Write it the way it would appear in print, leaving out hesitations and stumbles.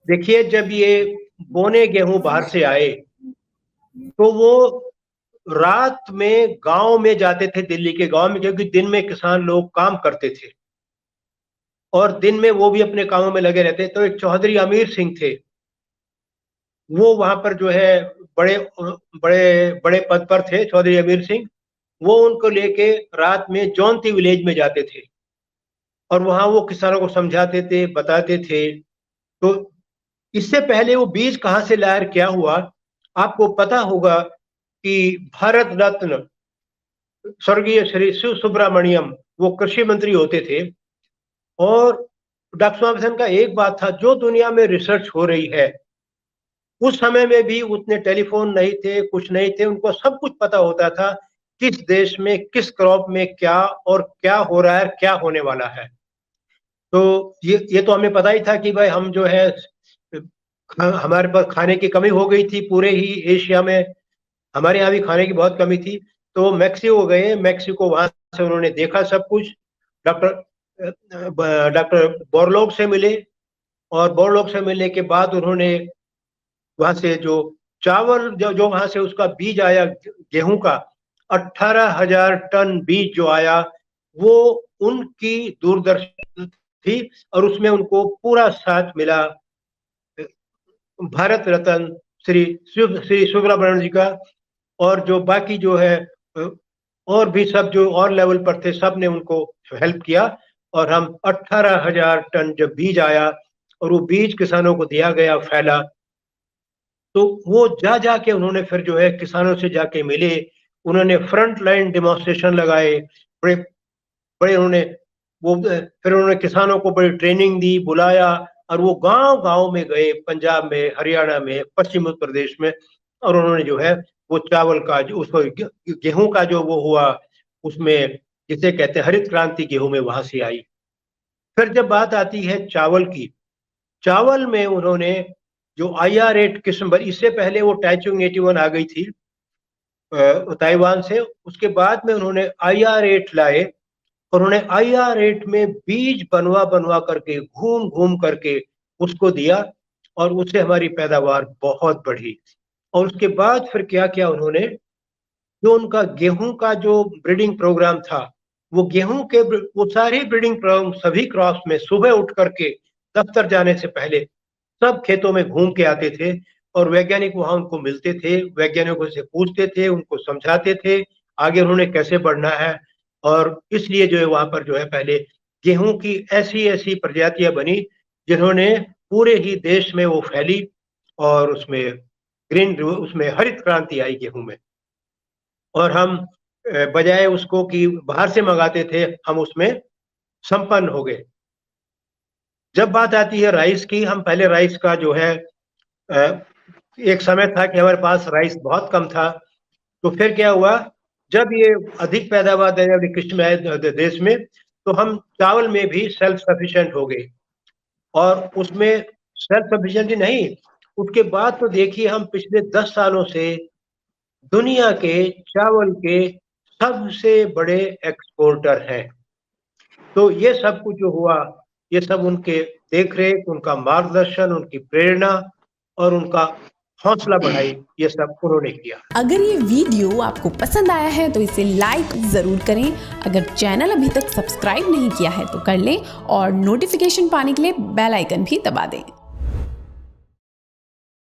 देखिए, जब ये बोने गेहूं बाहर से आए तो वो रात में गांव में जाते थे, दिल्ली के गांव में, क्योंकि दिन में किसान लोग काम करते थे और दिन में वो भी अपने कामों में लगे रहते। तो एक चौधरी अमीर सिंह थे, वो वहां पर जो है बड़े बड़े बड़े पद पर थे, चौधरी अमीर सिंह। वो उनको लेके रात में जौनती विलेज में जाते थे और वहां वो किसानों को समझाते थे, बताते थे। तो इससे पहले वो बीज कहाँ से लाया, क्या हुआ, आपको पता होगा कि भारत रत्न स्वर्गीय श्री शिव सुब्रमण्यम वो कृषि मंत्री होते थे। और डॉक्टर स्वामीनाथन का एक बात था, जो दुनिया में रिसर्च हो रही है, उस समय में भी उतने टेलीफोन नहीं थे, कुछ नहीं थे, उनको सब कुछ पता होता था किस देश में किस क्रॉप में क्या और क्या हो रहा है, क्या होने वाला है। तो ये तो हमें पता ही था कि भाई हम जो है हमारे पास खाने की कमी हो गई थी पूरे ही एशिया में। हमारे यहाँ भी खाने की बहुत कमी थी। तो मैक्सिको गए, मैक्सिको वहां से उन्होंने देखा सब कुछ। डॉक्टर बोरलॉग से मिले और बोरलॉग से मिलने के बाद उन्होंने वहां से जो चावल जो वहां से उसका बीज आया गेहूं का, 18,000 टन बीज जो आया, वो उनकी दूरदर्शी थी और उसमें उनको पूरा साथ मिला भारत रत्न श्री सुब्रमण्यम जी का। और जो बाकी जो है और भी सब जो और लेवल पर थे, सब ने उनको हेल्प किया। और हम 18,000 टन जब बीज आया और वो बीज किसानों को दिया गया, फैला, तो वो जा जाके उन्होंने फिर जो है किसानों से जाके मिले। उन्होंने फ्रंट लाइन डेमोन्स्ट्रेशन लगाए, बड़े बड़े उन्होंने वो फिर उन्होंने किसानों को बड़ी ट्रेनिंग दी, बुलाया और वो गांव गांव में गए, पंजाब में, हरियाणा में, पश्चिम उत्तर प्रदेश में। और उन्होंने जो है वो चावल का जो उसको गेहूं का जो वो हुआ, उसमें जिसे कहते हैं हरित क्रांति गेहूं में वहां से आई। फिर जब बात आती है चावल की, चावल में उन्होंने जो IR8 किस्म, इससे पहले वो टाइचुंग 81 आ गई थी ताइवान से, उसके बाद में उन्होंने IR8 लाए। और उन्होंने IR8 में बीज बनवा बनवा करके, घूम घूम करके उसको दिया और उससे हमारी पैदावार बहुत बढ़ी। और उसके बाद फिर क्या किया उन्होंने, जो उनका गेहूं का जो ब्रीडिंग प्रोग्राम था, वो गेहूं के वो सारे ब्रीडिंग प्रोग्राम सभी क्रॉप्स में सुबह उठ करके दफ्तर जाने से पहले सब खेतों में घूम के आते थे और वैज्ञानिक वहां उनको मिलते थे, वैज्ञानिकों से पूछते थे, उनको समझाते थे आगे उन्होंने कैसे बढ़ना है। और इसलिए जो है वहां पर जो है पहले गेहूं की ऐसी ऐसी प्रजातियां बनी जिन्होंने पूरे ही देश में वो फैली और उसमें उसमें हरित क्रांति आई गेहूं में। और हम बजाय उसको कि बाहर से मंगाते थे, हम उसमें संपन्न हो गए। जब बात आती है राइस की, हम पहले राइस का जो है एक समय था कि हमारे पास राइस बहुत कम था। तो फिर क्या हुआ, जब ये अधिक पैदावार देने वाले कृषि में आए देश में, तो हम चावल में भी सेल्फ सफिशिएंट हो गए। और उसमें सेल्फ सफिशिएंसी नहीं, उसके बाद तो देखिए हम पिछले 10 सालों से दुनिया के चावल के सबसे बड़े एक्सपोर्टर हैं। तो ये सब कुछ जो हुआ, ये सब उनके देख रेख, उनका मार्गदर्शन, उनकी प्रेरणा और उनका हौसला बढ़ाई, ये सब उन्होंने किया। अगर ये वीडियो आपको पसंद आया है तो इसे लाइक ज़रूर करें। अगर चैनल अभी तक सब्सक्राइब नहीं किया है तो कर लें और नोटिफिकेशन पाने के लिए बेल आइकन भी दबा दें।